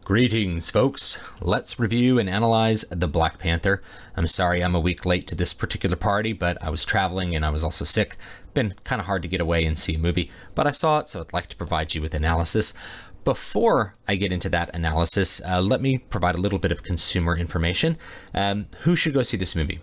Greetings, folks. Let's review and analyze the Black Panther. I'm sorry I'm a week late to this particular party, but I was traveling and I was also sick. Been kind of hard to get away and see a movie, but I saw it, so I'd like to provide you with analysis. Before I get into that analysis, let me provide a little bit of consumer information. Who should go see this movie?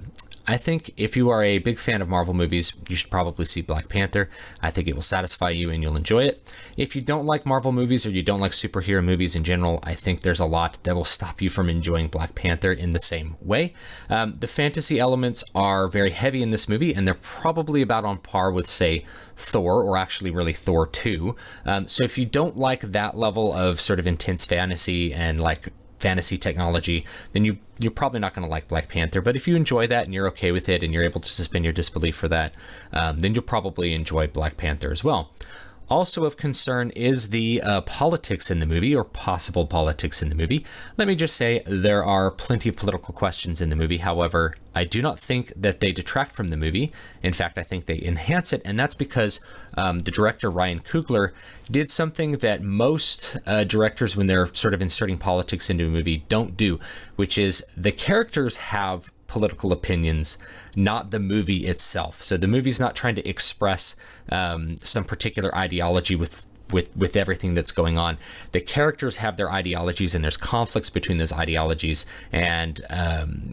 I think if you are a big fan of Marvel movies, you should probably see Black Panther. I think it will satisfy you and you'll enjoy it. If you don't like Marvel movies or you don't like superhero movies in general, I think there's a lot that will stop you from enjoying Black Panther in the same way. The fantasy elements are very heavy in this movie, and they're probably about on par with, say, Thor, or actually really Thor 2. So if you don't like that level of sort of intense fantasy and like fantasy technology, then you're probably not going to like Black Panther. But if you enjoy that and you're okay with it and you're able to suspend your disbelief for that, then you'll probably enjoy Black Panther as well. Also of concern is the politics in the movie, or possible politics in the movie. Let me just say there are plenty of political questions in the movie. However, I do not think that they detract from the movie. In fact, I think they enhance it, and that's because the director, Ryan Coogler, did something that most directors, when they're sort of inserting politics into a movie, don't do, which is the characters have political opinions, not the movie itself. So the movie's not trying to express some particular ideology with everything that's going on. The characters have their ideologies, and there's conflicts between those ideologies, and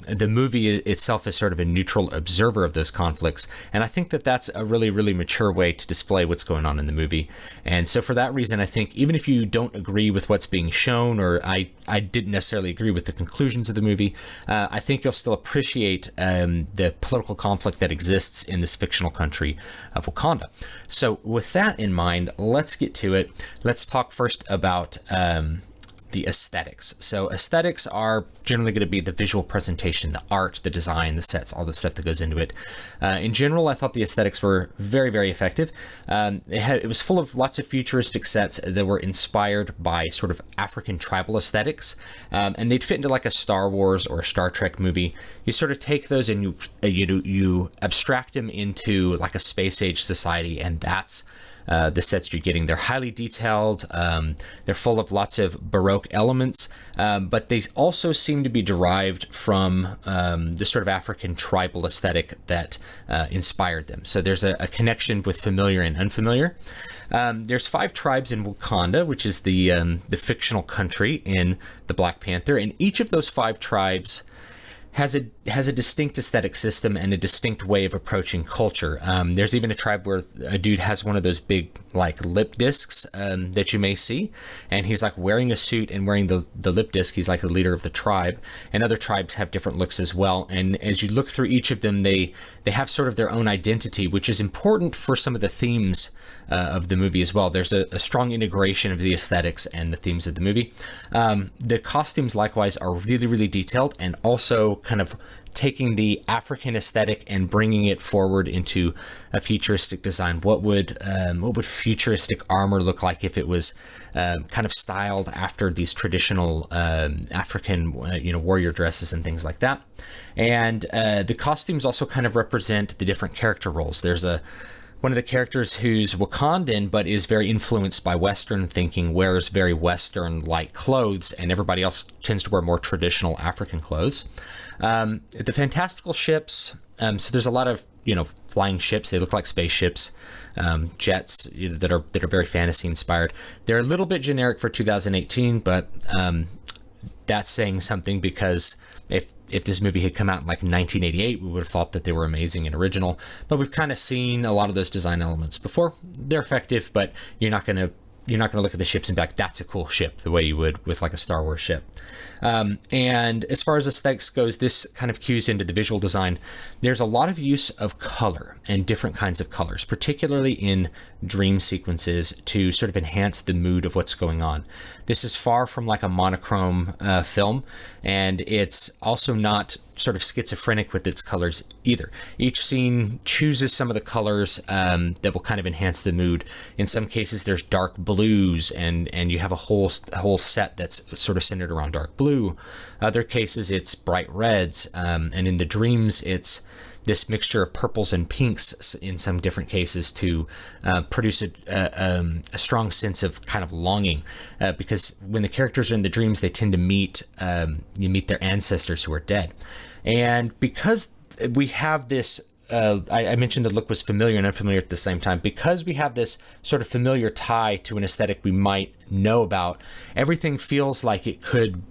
the movie itself is sort of a neutral observer of those conflicts. And I think that that's a really, really mature way to display what's going on in the movie. And so for that reason, I think even if you don't agree with what's being shown, or I didn't necessarily agree with the conclusions of the movie, I think you'll still appreciate the political conflict that exists in this fictional country of Wakanda. So with that in mind, let's get to it. Let's talk first about the aesthetics. So aesthetics are generally going to be the visual presentation, the art, the design, the sets, all the stuff that goes into it. In general, I thought the aesthetics were very, very effective. It was full of lots of futuristic sets that were inspired by sort of African tribal aesthetics, and they'd fit into like a Star Wars or a Star Trek movie. You sort of take those and you abstract them into like a space age society, and that's the sets you're getting. They're highly detailed. They're full of lots of Baroque elements, but they also seem to be derived from the sort of African tribal aesthetic that inspired them. So there's a connection with familiar and unfamiliar. There's 5 tribes in Wakanda, which is the fictional country in the Black Panther, and each of those 5 tribes has a distinct aesthetic system and a distinct way of approaching culture. There's even a tribe where a dude has one of those big like lip discs that you may see, and he's like wearing a suit and wearing the lip disc. He's like the leader of the tribe, and other tribes have different looks as well. And as you look through each of them, they have sort of their own identity, which is important for some of the themes of the movie as well. There's a strong integration of the aesthetics and the themes of the movie. The costumes likewise are really, really detailed, and also kind of taking the African aesthetic and bringing it forward into a futuristic design. What would futuristic armor look like if it was kind of styled after these traditional African warrior dresses and things like that? And the costumes also kind of represent the different character roles. There's one of the characters who's Wakandan but is very influenced by Western thinking, wears very Western-like clothes, and everybody else tends to wear more traditional African clothes. The fantastical ships, so there's a lot of flying ships. They look like spaceships, jets that are very fantasy inspired. They're a little bit generic for 2018, but that's saying something, because if this movie had come out in like 1988, we would have thought that they were amazing and original. But we've kind of seen a lot of those design elements before. They're effective, but you're not going to look at the ships and be like, that's a cool ship, the way you would with like a Star Wars ship. And as far as aesthetics goes, this kind of cues into the visual design. There's a lot of use of color and different kinds of colors, particularly in dream sequences, to sort of enhance the mood of what's going on. This is far from like a monochrome film, and it's also not sort of schizophrenic with its colors either. Each scene chooses some of the colors that will kind of enhance the mood. In some cases, there's dark blues, and you have a whole set that's sort of centered around dark blue. Other cases, it's bright reds, and in the dreams, it's this mixture of purples and pinks in some different cases to produce a strong sense of kind of longing, because when the characters are in the dreams, they tend to meet their ancestors who are dead. And because we have this, I mentioned the look was familiar and unfamiliar at the same time. Because we have this sort of familiar tie to an aesthetic we might know about, everything feels like it could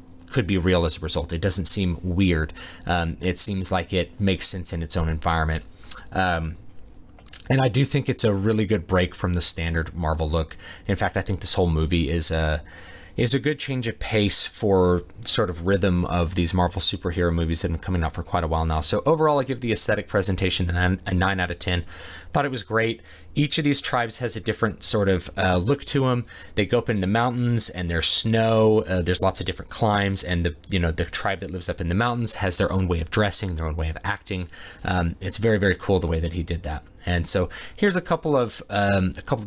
be real as a result. It doesn't seem weird. It seems like it makes sense in its own environment. And I do think it's a really good break from the standard Marvel look. In fact, I think this whole movie is a good change of pace for sort of rhythm of these Marvel superhero movies that have been coming out for quite a while now. So overall, I give the aesthetic presentation a 9 out of 10. Thought it was great. Each of these tribes has a different sort of look to them. They go up in the mountains and there's snow. There's lots of different climbs, and the tribe that lives up in the mountains has their own way of dressing, their own way of acting. It's very, very cool the way that he did that. And so here's a couple of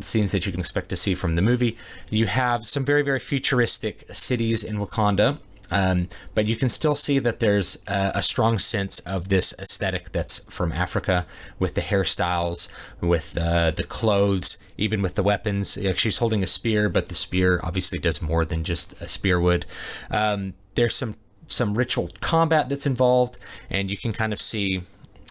scenes that you can expect to see from the movie. You have some very, very futuristic cities in Wakanda. But you can still see that there's a strong sense of this aesthetic that's from Africa, with the hairstyles, with the clothes, even with the weapons. She's holding a spear, but the spear obviously does more than just a spear would. There's some ritual combat that's involved, and you can kind of see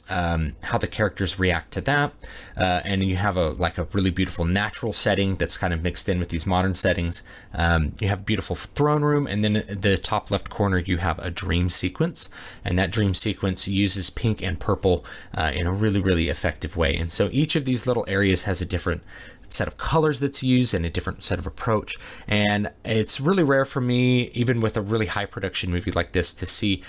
how the characters react to that, and you have a really beautiful natural setting that's kind of mixed in with these modern settings. You have a beautiful throne room, and then at the top left corner you have a dream sequence, and that dream sequence uses pink and purple in a really, really effective way. And so each of these little areas has a different set of colors that's used and a different set of approach, and it's really rare for me, even with a really high production movie like this, to see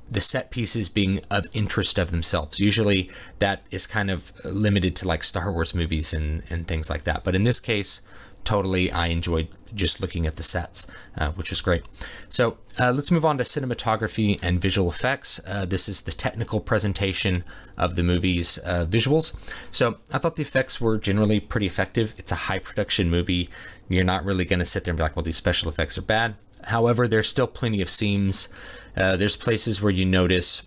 the set pieces being of interest of themselves. Usually that is kind of limited to like Star Wars movies and things like that. But in this case, totally, I enjoyed just looking at the sets, which was great. So let's move on to cinematography and visual effects. This is the technical presentation of the movie's visuals. So I thought the effects were generally pretty effective. It's a high production movie. You're not really going to sit there and be like, well, these special effects are bad. However, there's still plenty of seams. There's places where you notice,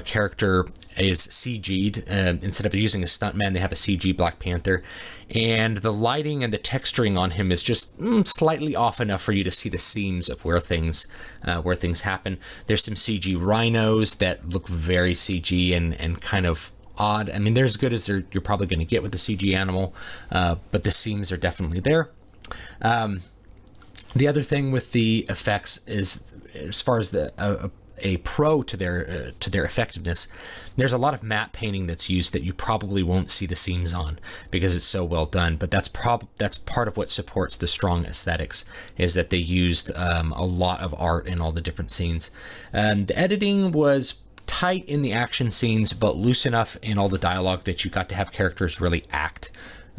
character is CG'd. Instead of using a stuntman, they have a CG Black Panther. And the lighting and the texturing on him is just slightly off enough for you to see the seams of where things happen. There's some CG rhinos that look very CG and kind of odd. I mean, they're as good as you're probably going to get with a CG animal, but the seams are definitely there. The other thing with the effects is, as far as a pro to their effectiveness, there's a lot of matte painting that's used that you probably won't see the seams on because it's so well done. But that's part of what supports the strong aesthetics, is that they used a lot of art in all the different scenes. The editing was tight in the action scenes, but loose enough in all the dialogue that you got to have characters really act.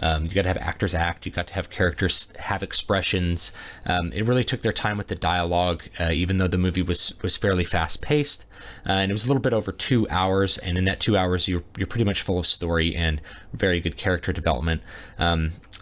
You got to have actors act. You got to have characters have expressions. It really took their time with the dialogue, even though the movie was fairly fast paced, and it was a little bit over 2 hours. And in that 2 hours, you're pretty much full of story and very good character development.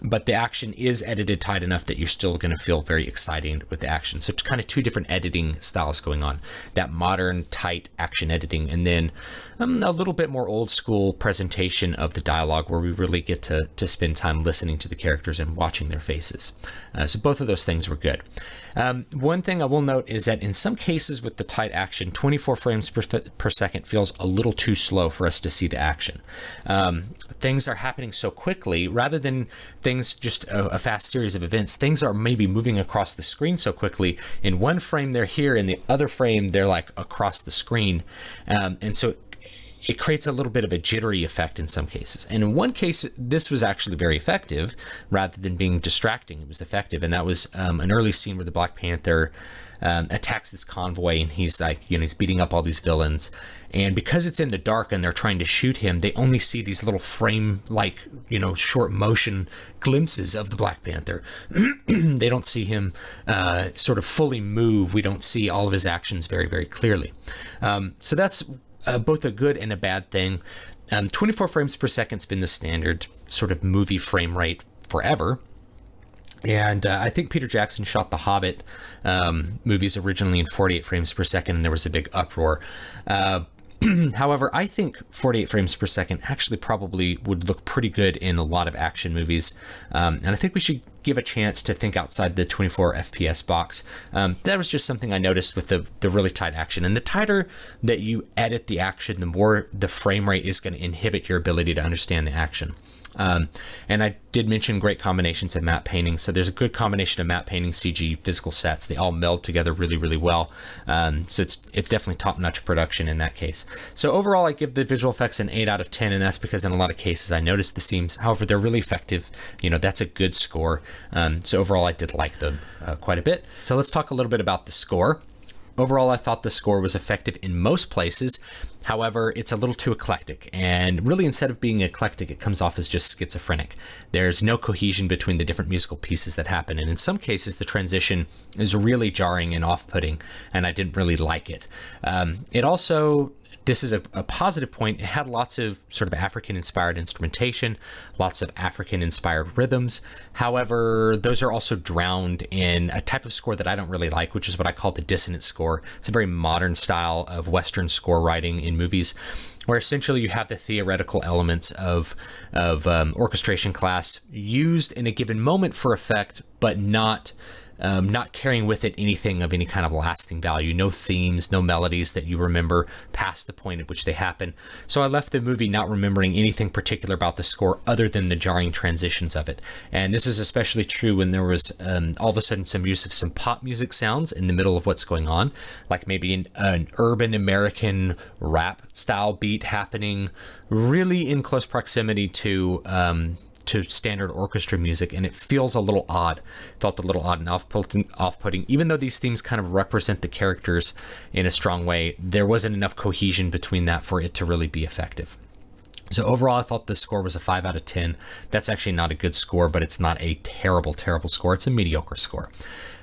But the action is edited tight enough that you're still going to feel very exciting with the action. So it's kind of two different editing styles going on: that modern tight action editing, and then a little bit more old school presentation of the dialogue, where we really get to spend time listening to the characters and watching their faces. So both of those things were good. One thing I will note is that in some cases with the tight action, 24 frames per second feels a little too slow for us to see the action. Things are happening so quickly, rather than things just a fast series of events, things are maybe moving across the screen so quickly. In one frame they're here, in the other frame they're like across the screen, and so it creates a little bit of a jittery effect in some cases. And in one case, this was actually very effective. Rather than being distracting, it was effective. And that was an early scene where the Black Panther attacks this convoy, and he's like, he's beating up all these villains. And because it's in the dark and they're trying to shoot him, they only see these little frame, short motion glimpses of the Black Panther. They don't see him sort of fully move. We don't see all of his actions very, very clearly. So that's both a good and a bad thing. 24 frames per second's been the standard sort of movie frame rate forever. And I think Peter Jackson shot the Hobbit movies originally in 48 frames per second, and there was a big uproar. However, I think 48 frames per second actually probably would look pretty good in a lot of action movies. And I think we should give a chance to think outside the 24 FPS box. That was just something I noticed with the really tight action. And the tighter that you edit the action, the more the frame rate is going to inhibit your ability to understand the action. And I did mention great combinations of matte painting. So there's a good combination of matte painting, CG, physical sets. They all meld together really, really well. So it's definitely top-notch production in that case. So overall, I give the visual effects an 8 out of 10, and that's because in a lot of cases I noticed the seams. However, they're really effective. You know, that's a good score. So overall, I did like them quite a bit. So let's talk a little bit about the score. Overall, I thought the score was effective in most places. However, it's a little too eclectic, and really instead of being eclectic, it comes off as just schizophrenic. There's no cohesion between the different musical pieces that happen, and in some cases, the transition is really jarring and off-putting, and I didn't really like it. It also, this is a positive point, it had lots of sort of African-inspired instrumentation, lots of African-inspired rhythms. However, those are also drowned in a type of score that I don't really like, which is what I call the dissonant score. It's a very modern style of Western score writing in movies, where essentially you have the theoretical elements of orchestration class used in a given moment for effect, but not carrying with it anything of any kind of lasting value. No themes, no melodies that you remember past the point at which they happen. So I left the movie not remembering anything particular about the score other than the jarring transitions of it. And this was especially true when there was all of a sudden some use of some pop music sounds in the middle of what's going on, like maybe an urban American rap style beat happening really in close proximity to standard orchestra music, and it feels a little odd. Felt a little odd and off-putting. Even though these themes kind of represent the characters in a strong way, there wasn't enough cohesion between that for it to really be effective. So overall, I thought the score was a 5 out of 10. That's actually not a good score, but it's not a terrible, terrible score. It's a mediocre score.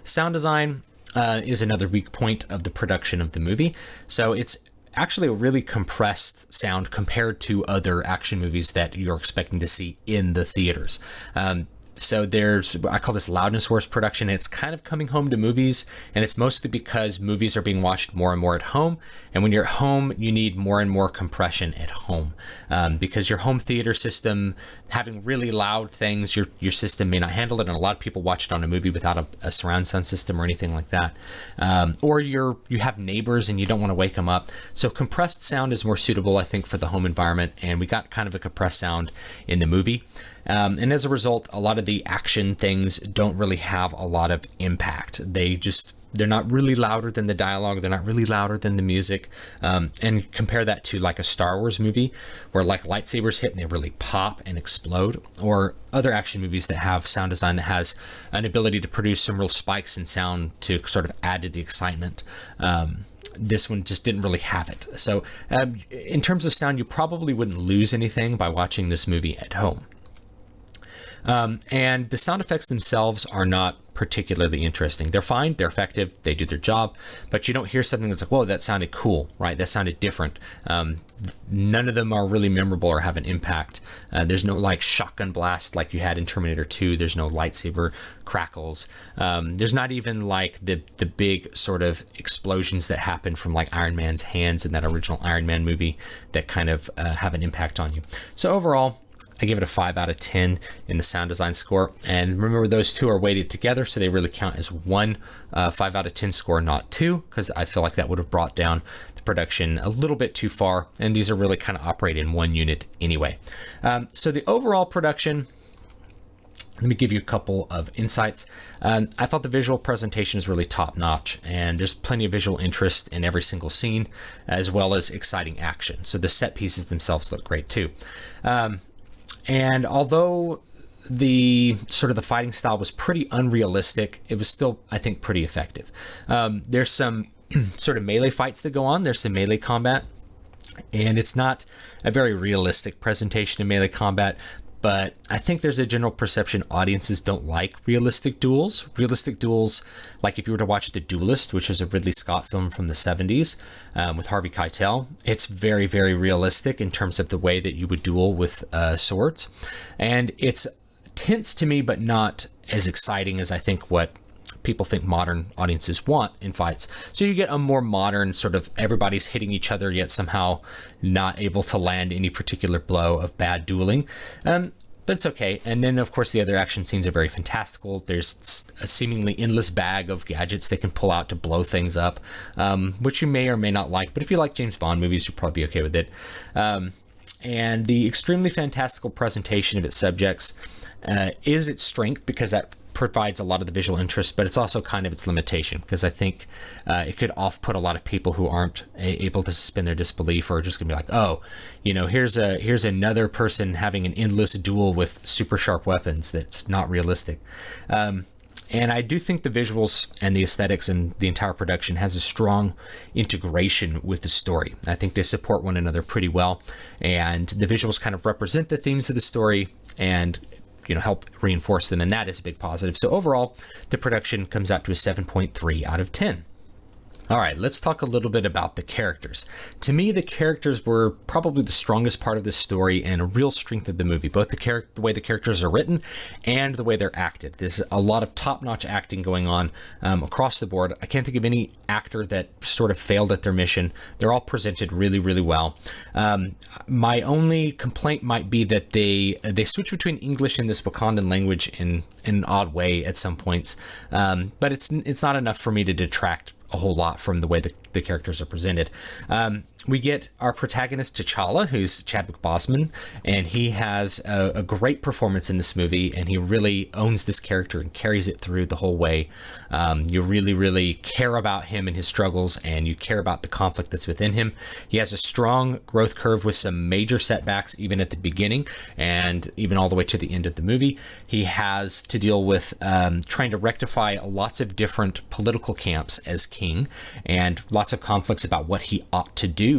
Sound design is another weak point of the production of the movie. So it's actually a really compressed sound compared to other action movies that you're expecting to see in the theaters. So I call this loudness wars production. It's kind of coming home to movies, and it's mostly because movies are being watched more and more at home. And when you're at home, you need more and more compression at home, because your home theater system, having really loud things, your system may not handle it. And a lot of people watch it on a movie without a surround sound system or anything like that. Or you have neighbors and you don't want to wake them up. So compressed sound is more suitable, I think, for the home environment. And we got kind of a compressed sound in the movie. And as a result, a lot of the action things don't really have a lot of impact. They're not really louder than the dialogue. They're not really louder than the music. And compare that to like a Star Wars movie where like lightsabers hit and they really pop and explode, or other action movies that have sound design that has an ability to produce some real spikes in sound to sort of add to the excitement. This one just didn't really have it. So in terms of sound, you probably wouldn't lose anything by watching this movie at home. And the sound effects themselves are not particularly interesting. They're fine, they're effective, they do their job, but you don't hear something that's like, whoa, that sounded cool, right? That sounded different. None of them are really memorable or have an impact. There's no like shotgun blast like you had in Terminator 2. There's no lightsaber crackles. There's not even like the big sort of explosions that happen from like Iron Man's hands in that original Iron Man movie that kind of have an impact on you. So overall, I give it a 5 out of 10 in the sound design score. And remember, those two are weighted together, so they really count as one 5 out of 10 score, not two, because I feel like that would have brought down the production a little bit too far. And these are really kind of operate in one unit anyway. So the overall production, let me give you a couple of insights. I thought the visual presentation is really top notch, and there's plenty of visual interest in every single scene, as well as exciting action. So the set pieces themselves look great too. And although the sort of the fighting style was pretty unrealistic, it was still, I think, pretty effective. There's some sort of melee fights that go on. There's some melee combat, and it's not a very realistic presentation of melee combat, but I think there's a general perception audiences don't like realistic duels. Realistic duels, like if you were to watch The Duelist, which is a Ridley Scott film from the 70s with Harvey Keitel, it's very, very realistic in terms of the way that you would duel with swords. And it's tense to me, but not as exciting as I think what people think modern audiences want in fights. So you get a more modern sort of everybody's hitting each other yet somehow not able to land any particular blow of bad dueling. But it's okay. And then, of course, the other action scenes are very fantastical. There's a seemingly endless bag of gadgets they can pull out to blow things up, which you may or may not like. But if you like James Bond movies, you'll probably be okay with it. And the extremely fantastical presentation of its subjects is its strength, because that provides a lot of the visual interest, but it's also kind of its limitation, because I think it could off-put a lot of people who aren't able to suspend their disbelief, or just gonna be like, oh, here's another person having an endless duel with super sharp weapons. That's not realistic. And I do think the visuals and the aesthetics and the entire production has a strong integration with the story. I think they support one another pretty well, and the visuals kind of represent the themes of the story and help reinforce them, and that is a big positive. So overall, the production comes out to a 7.3 out of 10. All right, let's talk a little bit about the characters. To me, the characters were probably the strongest part of this story and a real strength of the movie, both the way the characters are written and the way they're acted. There's a lot of top-notch acting going on across the board. I can't think of any actor that sort of failed at their mission. They're all presented really, really well. My only complaint might be that they switch between English and this Wakandan language in an odd way at some points, but it's not enough for me to detract a whole lot from the way the characters are presented. We get our protagonist T'Challa, who's Chadwick Boseman, and he has a great performance in this movie, and he really owns this character and carries it through the whole way. You really, really care about him and his struggles, and you care about the conflict that's within him. He has a strong growth curve with some major setbacks, even at the beginning and even all the way to the end of the movie. He has to deal with trying to rectify lots of different political camps as king, and lots of conflicts about what he ought to do,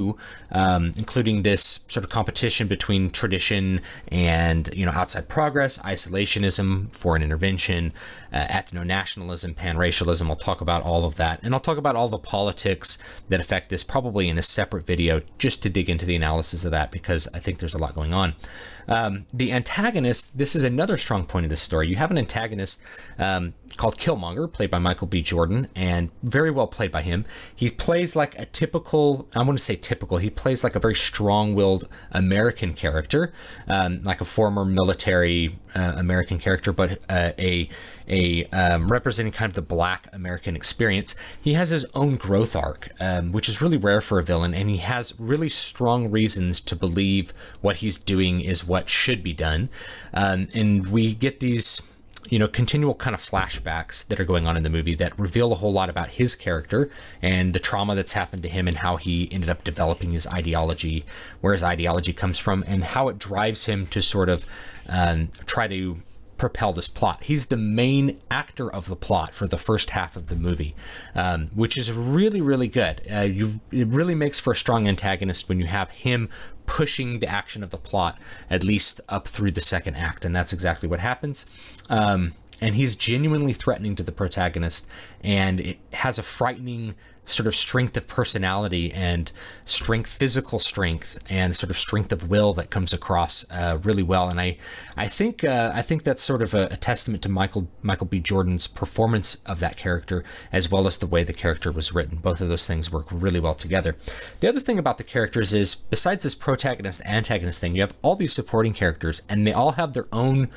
including this sort of competition between tradition and outside progress, isolationism, foreign intervention, ethno-nationalism, pan-racialism. I'll talk about all of that, and I'll talk about all the politics that affect this probably in a separate video, just to dig into the analysis of that, because I think there's a lot going on. The antagonist, this is another strong point of this story. You have an antagonist called Killmonger, played by Michael B. Jordan, and very well played by him. He plays like a typical, I want to say typical, he plays like a very strong-willed American character, like a former military American character, but representing kind of the Black American experience. He has his own growth arc, which is really rare for a villain, and he has really strong reasons to believe what he's doing is what should be done. And we get these continual kind of flashbacks that are going on in the movie that reveal a whole lot about his character and the trauma that's happened to him, and how he ended up developing his ideology, where his ideology comes from, and how it drives him to sort of try to propel this plot. He's the main actor of the plot for the first half of the movie, which is really, really good. It really makes for a strong antagonist when you have him pushing the action of the plot at least up through the second act, and that's exactly what happens. And he's genuinely threatening to the protagonist, and it has a frightening sort of strength of personality and physical strength, and sort of strength of will that comes across really well. And I think that's sort of a testament to Michael B. Jordan's performance of that character, as well as the way the character was written. Both of those things work really well together. The other thing about the characters is, besides this protagonist-antagonist thing, you have all these supporting characters, and they all have their own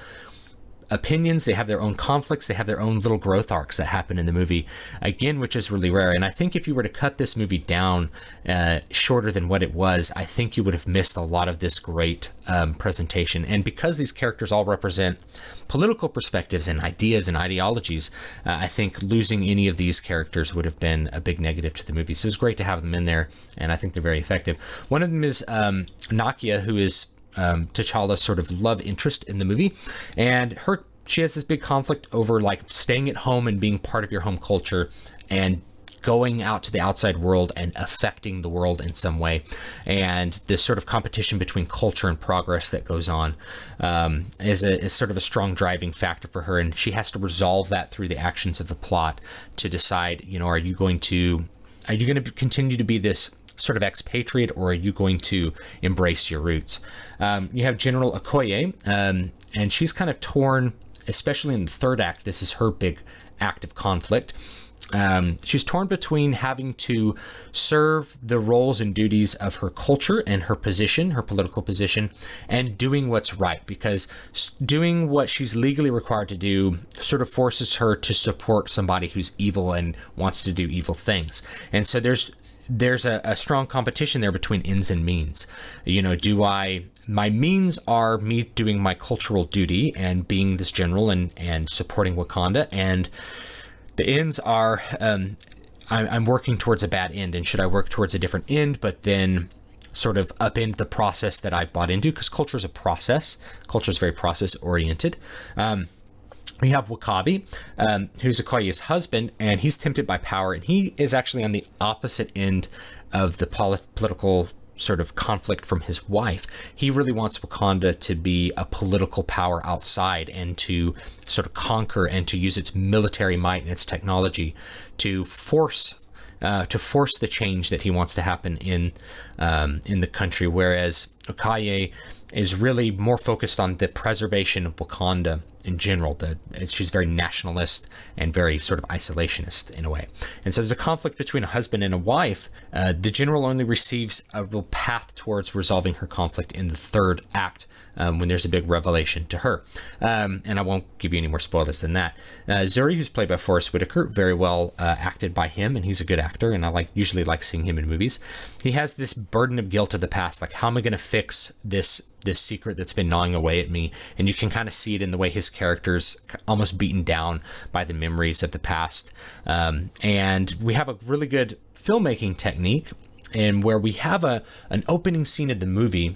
opinions, they have their own conflicts, they have their own little growth arcs that happen in the movie, again, which is really rare. And I think if you were to cut this movie down shorter than what it was, I think you would have missed a lot of this great presentation. And because these characters all represent political perspectives and ideas and ideologies, I think losing any of these characters would have been a big negative to the movie. So it's great to have them in there, and I think they're very effective. One of them is Nakia, who is T'Challa's sort of love interest in the movie, and she has this big conflict over like staying at home and being part of your home culture, and going out to the outside world and affecting the world in some way, and this sort of competition between culture and progress that goes on is sort of a strong driving factor for her, and she has to resolve that through the actions of the plot to decide, are you going to continue to be this sort of expatriate, or are you going to embrace your roots? You have General Okoye, and she's kind of torn, especially in the third act. This is her big active conflict. She's torn between having to serve the roles and duties of her culture and her position, her political position, and doing what's right, because doing what she's legally required to do sort of forces her to support somebody who's evil and wants to do evil things. And so there's a strong competition there between ends and means. You know, my means are me doing my cultural duty and being this general and supporting Wakanda, and the ends are I'm working towards a bad end, and should I work towards a different end, but then sort of upend the process that I've bought into, because culture is a process. Culture is very process oriented. We have W'Kabi, who's Okoye's husband, and he's tempted by power, and he is actually on the opposite end of the political sort of conflict from his wife. He really wants Wakanda to be a political power outside and to sort of conquer and to use its military might and its technology to force the change that he wants to happen in the country, whereas Okoye is really more focused on the preservation of Wakanda in general. She's very nationalist and very sort of isolationist in a way. And so there's a conflict between a husband and a wife. The general only receives a real path towards resolving her conflict in the third act, when there's a big revelation to her. And I won't give you any more spoilers than that. Zuri, who's played by Forrest Whitaker, very well acted by him, and he's a good actor, and I usually like seeing him in movies. He has this burden of guilt of the past, like, how am I going to fix this secret that's been gnawing away at me? And you can kind of see it in the way his character's almost beaten down by the memories of the past. And we have a really good filmmaking technique, and where we have an opening scene of the movie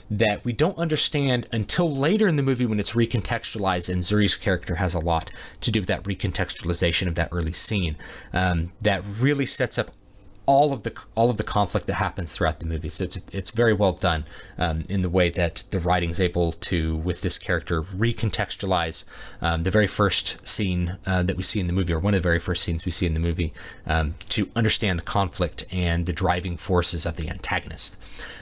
that we don't understand until later in the movie when it's recontextualized, and Zuri's character has a lot to do with that recontextualization of that early scene, that really sets up all of the conflict that happens throughout the movie. So it's very well done in the way that the writing's able to, with this character, recontextualize the very first scene that we see in the movie, or one of the very first scenes we see in the movie, to understand the conflict and the driving forces of the antagonist.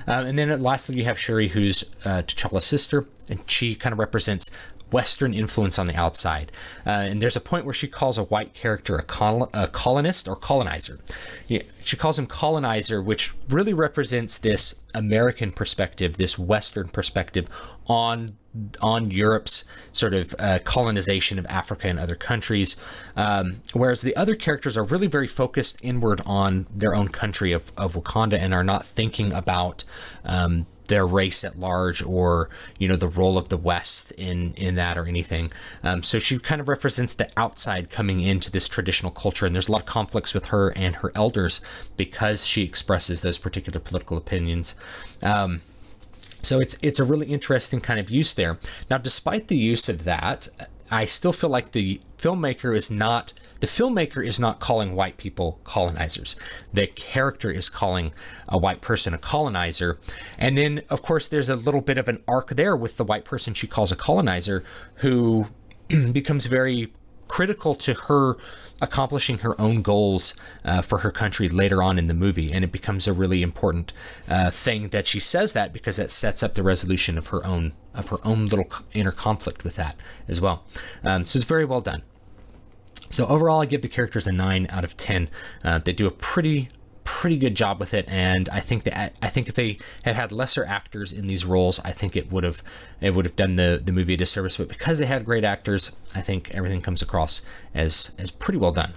And then lastly, you have Shuri, who's T'Challa's sister, and she kind of represents Western influence on the outside. And there's a point where she calls a white character a colonist or colonizer. Yeah, she calls him colonizer, which really represents this American perspective, this Western perspective on Europe's sort of colonization of Africa and other countries, whereas the other characters are really very focused inward on their own country of Wakanda, and are not thinking about their race at large, or the role of the West in that or anything. So she kind of represents the outside coming into this traditional culture, and there's a lot of conflicts with her and her elders because she expresses those particular political opinions. So it's a really interesting kind of use there. Now, despite the use of that, I still feel like the filmmaker is not calling white people colonizers. The character is calling a white person a colonizer. And then, of course, there's a little bit of an arc there with the white person she calls a colonizer, who becomes very critical to her accomplishing her own goals for her country later on in the movie. And it becomes a really important thing that she says that, because that sets up the resolution of her own little inner conflict with that as well. So it's very well done. So overall, I give the characters a 9 out of 10. They do a pretty good job with it, and I think if they had had lesser actors in these roles, I think it would have done the movie a disservice. But because they had great actors, I think everything comes across as pretty well done.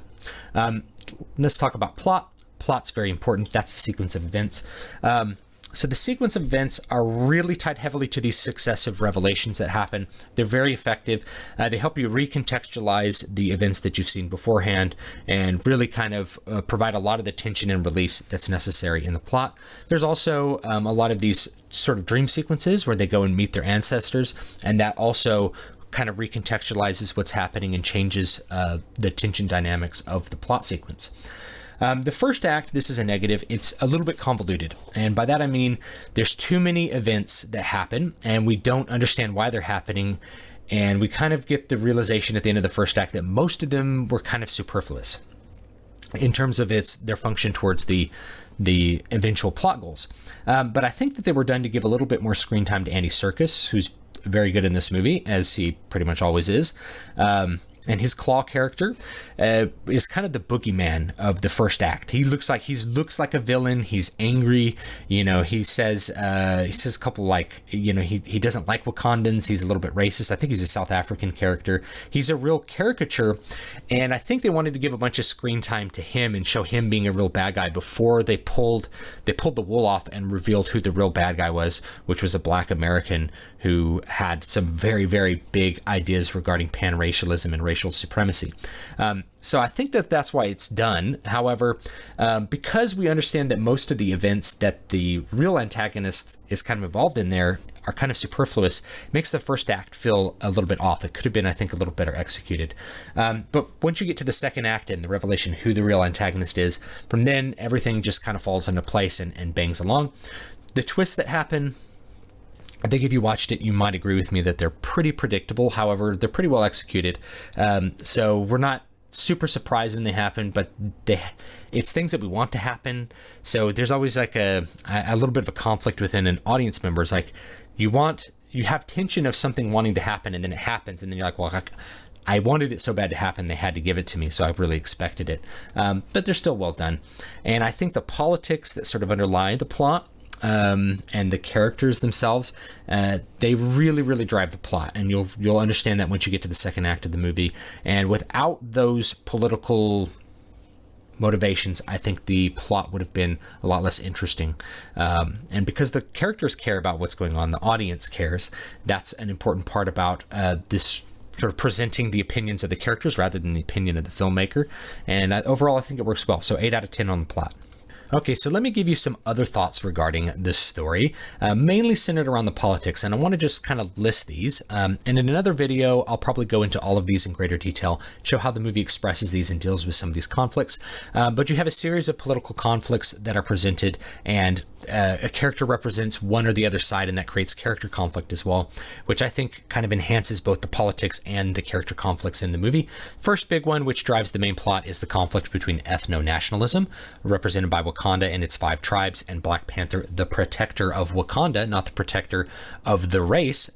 Let's talk about plot. Plot's very important. That's the sequence of events. So the sequence of events are really tied heavily to these successive revelations that happen. They're very effective. They help you recontextualize the events that you've seen beforehand, and really kind of provide a lot of the tension and release that's necessary in the plot. There's also a lot of these sort of dream sequences where they go and meet their ancestors, and that also kind of recontextualizes what's happening and changes the tension dynamics of the plot sequence. The first act, this is a negative. It's a little bit convoluted. And by that I mean there's too many events that happen, and we don't understand why they're happening. And we kind of get the realization at the end of the first act that most of them were kind of superfluous in terms of their function towards the eventual plot goals. But I think that they were done to give a little bit more screen time to Andy Serkis, who's very good in this movie, as he pretty much always is. And his Claw character is kind of the boogeyman of the first act. He looks like a villain. He's angry. He says a couple he doesn't like Wakandans. He's a little bit racist. I think he's a South African character. He's a real caricature, and I think they wanted to give a bunch of screen time to him and show him being a real bad guy before they pulled the wool off and revealed who the real bad guy was, which was a Black American who had some very, very big ideas regarding pan-racialism and racial supremacy. So I think that's why it's done. However, because we understand that most of the events that the real antagonist is kind of involved in there are kind of superfluous, it makes the first act feel a little bit off. It could have been, I think, a little better executed. But once you get to the second act and the revelation who the real antagonist is, from then everything just kind of falls into place and bangs along. The twists that happen, I think if you watched it, you might agree with me that they're pretty predictable. However, they're pretty well executed. So we're not super surprised when they happen, but it's things that we want to happen. So there's always like a little bit of a conflict within an audience member. It's like you have tension of something wanting to happen, and then it happens, and then you're like, well, I wanted it so bad to happen, they had to give it to me, so I really expected it. But they're still well done. And I think the politics that sort of underlie the plot, and the characters themselves, they really, really drive the plot, and you'll understand that once you get to the second act of the movie. And without those political motivations, I think the plot would have been a lot less interesting. And because the characters care about what's going on, the audience cares. That's an important part about this sort of presenting the opinions of the characters rather than the opinion of the filmmaker. And overall, I think it works well. So 8 out of 10 on the plot. Okay, so let me give you some other thoughts regarding this story, mainly centered around the politics, and I want to just kind of list these. And in another video, I'll probably go into all of these in greater detail, show how the movie expresses these and deals with some of these conflicts. But you have a series of political conflicts that are presented, and a character represents one or the other side, and that creates character conflict as well, which I think kind of enhances both the politics and the character conflicts in the movie. First big one, which drives the main plot, is the conflict between ethno-nationalism, represented by Wakanda and its 5 tribes, and Black Panther, the protector of Wakanda, not the protector of the race,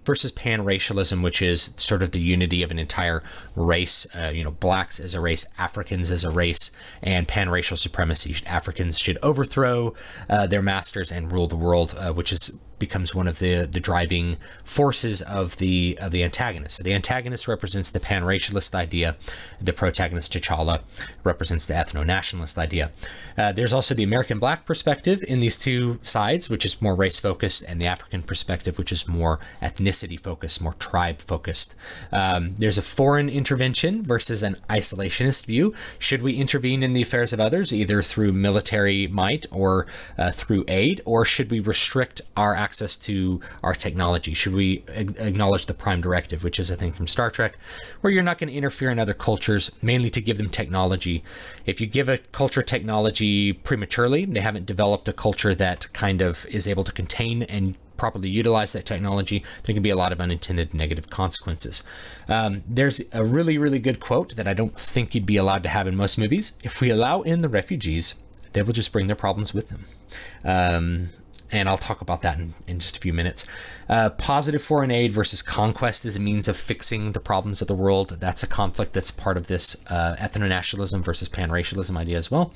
versus pan-racialism, which is sort of the unity of an entire race, blacks as a race, Africans as a race, and pan-racial supremacy. Africans should overthrow their masters and rule the world, which becomes one of the driving forces of the antagonist. So the antagonist represents the pan-racialist idea. The protagonist, T'Challa, represents the ethno-nationalist idea. There's also the American Black perspective in these two sides, which is more race-focused, and the African perspective, which is more ethnicity-focused, more tribe-focused. There's a foreign intervention versus an isolationist view. Should we intervene in the affairs of others, either through military might or through aid, or should we restrict our access to our technology? Should we acknowledge the Prime Directive, which is a thing from Star Trek, where you're not going to interfere in other cultures, mainly to give them technology. If you give a culture technology prematurely, they haven't developed a culture that kind of is able to contain and properly utilize that technology, there can be a lot of unintended negative consequences. There's a really, really good quote that I don't think you'd be allowed to have in most movies. If we allow in the refugees, they will just bring their problems with them. And I'll talk about that in just a few minutes. Positive foreign aid versus conquest is a means of fixing the problems of the world. That's a conflict that's part of this ethno-nationalism versus pan-racialism idea as well.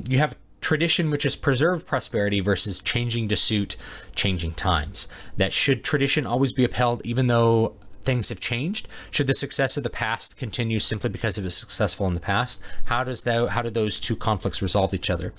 You have tradition, which is preserved prosperity, versus changing to suit changing times. That should tradition always be upheld, even though things have changed? Should the success of the past continue simply because it was successful in the past? How do those two conflicts resolve each other?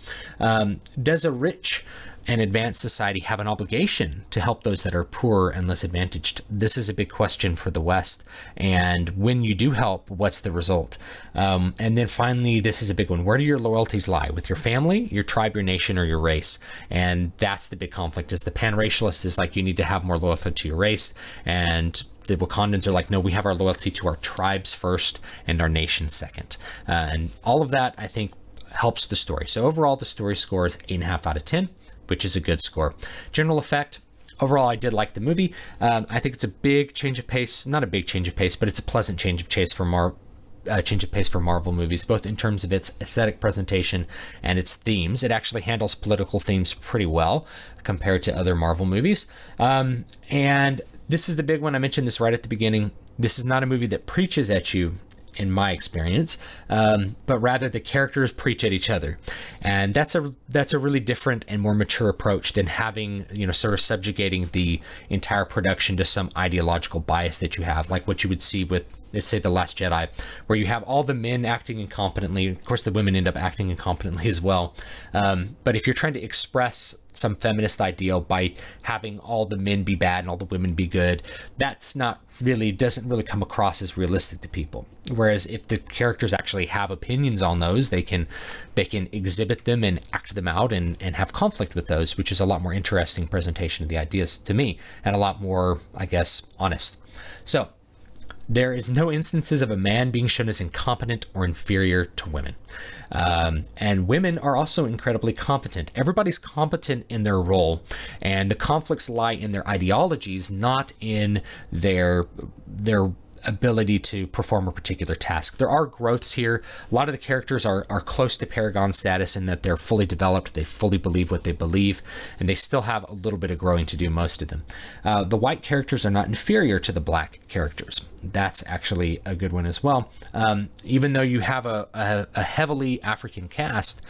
Does a rich and advanced society have an obligation to help those that are poorer and less advantaged? This is a big question for the West. And when you do help, what's the result? And then finally, this is a big one. Where do your loyalties lie? With your family, your tribe, your nation, or your race? And that's the big conflict. Is the pan-racialist is like, you need to have more loyalty to your race. And the Wakandans are like, no, we have our loyalty to our tribes first and our nation second. And all of that, I think, helps the story. So overall, the story scores 8.5 out of 10. Which is a good score. General effect, overall, I did like the movie. I think it's a big change of pace, not a big change of pace, but it's a pleasant change of pace for Marvel movies, both in terms of its aesthetic presentation and its themes. It actually handles political themes pretty well compared to other Marvel movies. And this is the big one. I mentioned this right at the beginning. this is not a movie that preaches at you, in my experience, but rather the characters preach at each other. And that's a really different and more mature approach than having, sort of subjugating the entire production to some ideological bias that you have, like what you would see with, let's say, The Last Jedi, where you have all the men acting incompetently. Of course, the women end up acting incompetently as well. But if you're trying to express some feminist ideal by having all the men be bad and all the women be good, doesn't really come across as realistic to people. Whereas if the characters actually have opinions on those, they can exhibit them and act them out and have conflict with those, which is a lot more interesting presentation of the ideas to me, and a lot more, I guess, honest. So there is no instances of a man being shown as incompetent or inferior to women. And women are also incredibly competent. Everybody's competent in their role, and the conflicts lie in their ideologies, not in their ability to perform a particular task. There are growths here. A lot of the characters are close to Paragon status in that they're fully developed, they fully believe what they believe, and they still have a little bit of growing to do, most of them. The white characters are not inferior to the black characters. That's actually a good one as well. Even though you have a heavily African cast,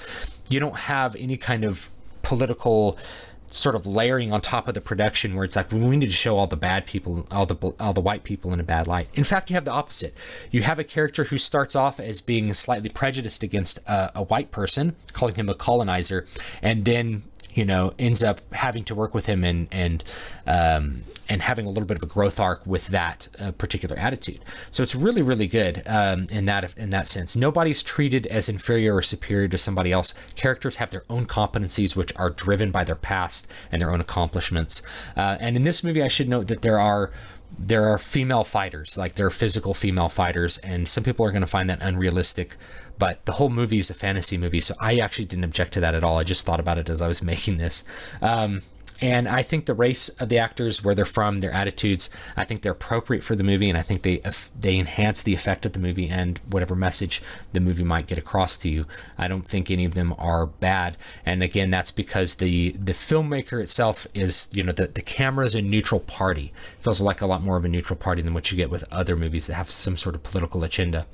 you don't have any kind of political sort of layering on top of the production where it's like, we need to show all the bad people, all the white people in a bad light. In fact, you have the opposite. You have a character who starts off as being slightly prejudiced against a white person, calling him a colonizer, and then ends up having to work with him and having a little bit of a growth arc with that particular attitude. So it's really, really good in that sense. Nobody's treated as inferior or superior to somebody else. Characters have their own competencies, which are driven by their past and their own accomplishments. And in this movie, I should note that there are female fighters, like there are physical female fighters, and some people are going to find that unrealistic, but the whole movie is a fantasy movie, so I actually didn't object to that at all. I just thought about it as I was making this. And I think the race of the actors, where they're from, their attitudes, I think they're appropriate for the movie, and I think they enhance the effect of the movie and whatever message the movie might get across to you. I don't think any of them are bad, and again, that's because the filmmaker itself is, the camera is a neutral party. It feels like a lot more of a neutral party than what you get with other movies that have some sort of political agenda.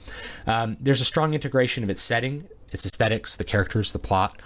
There's a strong integration of its setting, its aesthetics, the characters, the plot.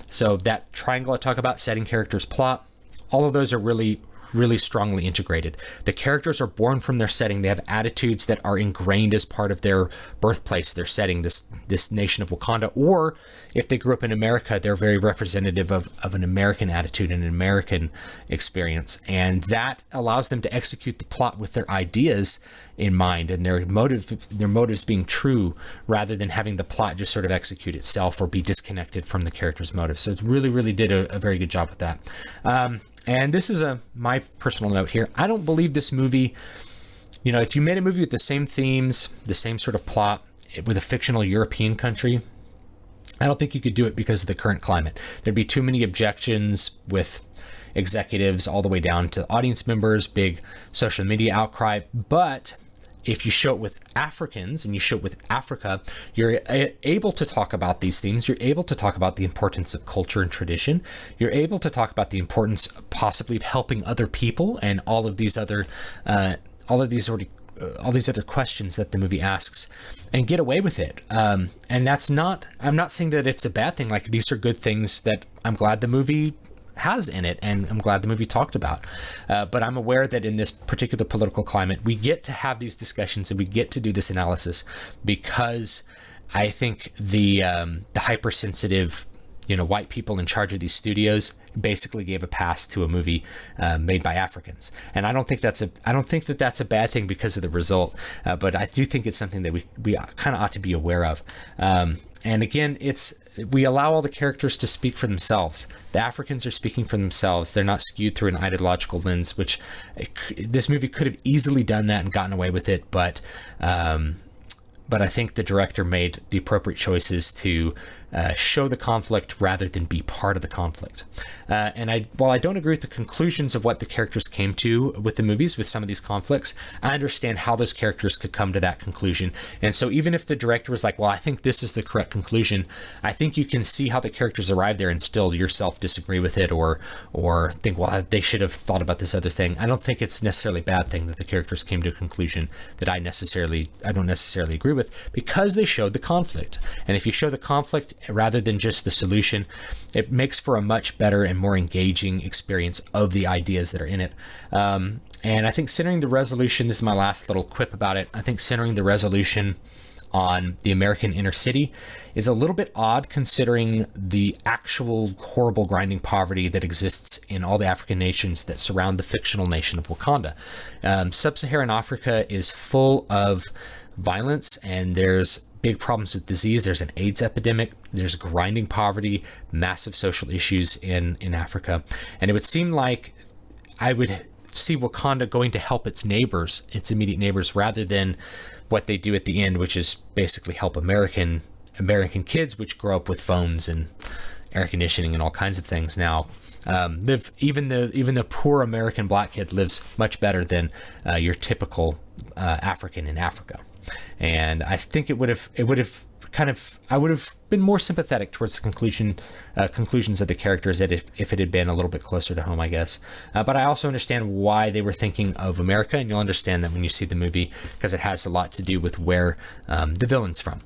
So that triangle I talk about, setting, characters, plot, all of those are really, really strongly integrated. The characters are born from their setting. They have attitudes that are ingrained as part of their birthplace, their setting, this nation of Wakanda. Or if they grew up in America, they're very representative of an American attitude and an American experience. And that allows them to execute the plot with their ideas in mind and their motives being true, rather than having the plot just sort of execute itself or be disconnected from the character's motives. So it really, really did a very good job with that. And this is my personal note here. I don't believe this movie, if you made a movie with the same themes, the same sort of plot, with a fictional European country, I don't think you could do it because of the current climate. There'd be too many objections with executives all the way down to audience members, big social media outcry. But if you show it with Africans and you show it with Africa, you're able to talk about these themes. You're able to talk about the importance of culture and tradition. You're able to talk about the importance possibly of helping other people and all of these other questions that the movie asks, and get away with it. And I'm not saying that it's a bad thing. Like, these are good things that I'm glad the movie has in it, and I'm glad the movie talked about. But I'm aware that in this particular political climate, we get to have these discussions and we get to do this analysis because I think the hypersensitive, white people in charge of these studios basically gave a pass to a movie made by Africans, and I don't think that's a bad thing because of the result. But I do think it's something that we kind of ought to be aware of. And again, we allow all the characters to speak for themselves. The Africans are speaking for themselves. They're not skewed through an ideological lens, which this movie could have easily done that and gotten away with it. But I think the director made the appropriate choices to show the conflict rather than be part of the conflict. While I don't agree with the conclusions of what the characters came to with the movies, with some of these conflicts, I understand how those characters could come to that conclusion. And so even if the director was like, well, I think this is the correct conclusion, I think you can see how the characters arrived there and still yourself disagree with it, or think, well, they should have thought about this other thing. I don't think it's necessarily a bad thing that the characters came to a conclusion that I don't necessarily agree with, because they showed the conflict. And if you show the conflict rather than just the solution, it makes for a much better and more engaging experience of the ideas that are in it. And I think centering the resolution, this is my last little quip about it, I think centering the resolution on the American inner city is a little bit odd, considering the actual horrible grinding poverty that exists in all the African nations that surround the fictional nation of Wakanda. Sub-Saharan Africa is full of violence, and there's big problems with disease. There's an AIDS epidemic. There's grinding poverty, massive social issues in Africa. And it would seem like I would see Wakanda going to help its neighbors, its immediate neighbors, rather than what they do at the end, which is basically help American kids, which grow up with phones and air conditioning and all kinds of things now. Even the poor American black kid lives much better than your typical African in Africa. And I think I would have been more sympathetic towards the conclusions of the characters if it had been a little bit closer to home, I guess. But I also understand why they were thinking of America, and you'll understand that when you see the movie, because it has a lot to do with where the villain's from.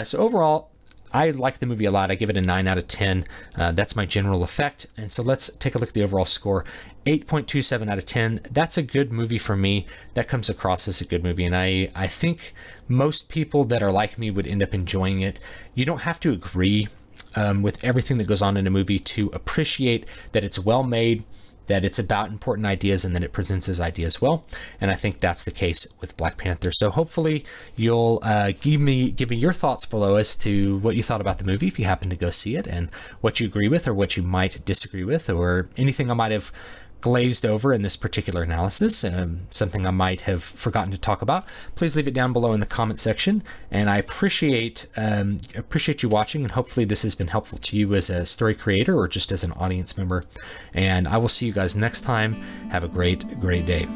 So overall, I like the movie a lot. I give it a 9 out of 10. That's my general effect. And so let's take a look at the overall score. 8.27 out of 10. That's a good movie for me. That comes across as a good movie. And I think most people that are like me would end up enjoying it. You don't have to agree with everything that goes on in a movie to appreciate that it's well made, that it's about important ideas, and that it presents his ideas well. And I think that's the case with Black Panther. So hopefully you'll give me your thoughts below as to what you thought about the movie if you happen to go see it, and what you agree with or what you might disagree with, or anything I might have glazed over in this particular analysis, something I might have forgotten to talk about. Please leave it down below in the comment section, and I appreciate you watching, and hopefully this has been helpful to you as a story creator or just as an audience member. And I will see you guys next time. Have a great day.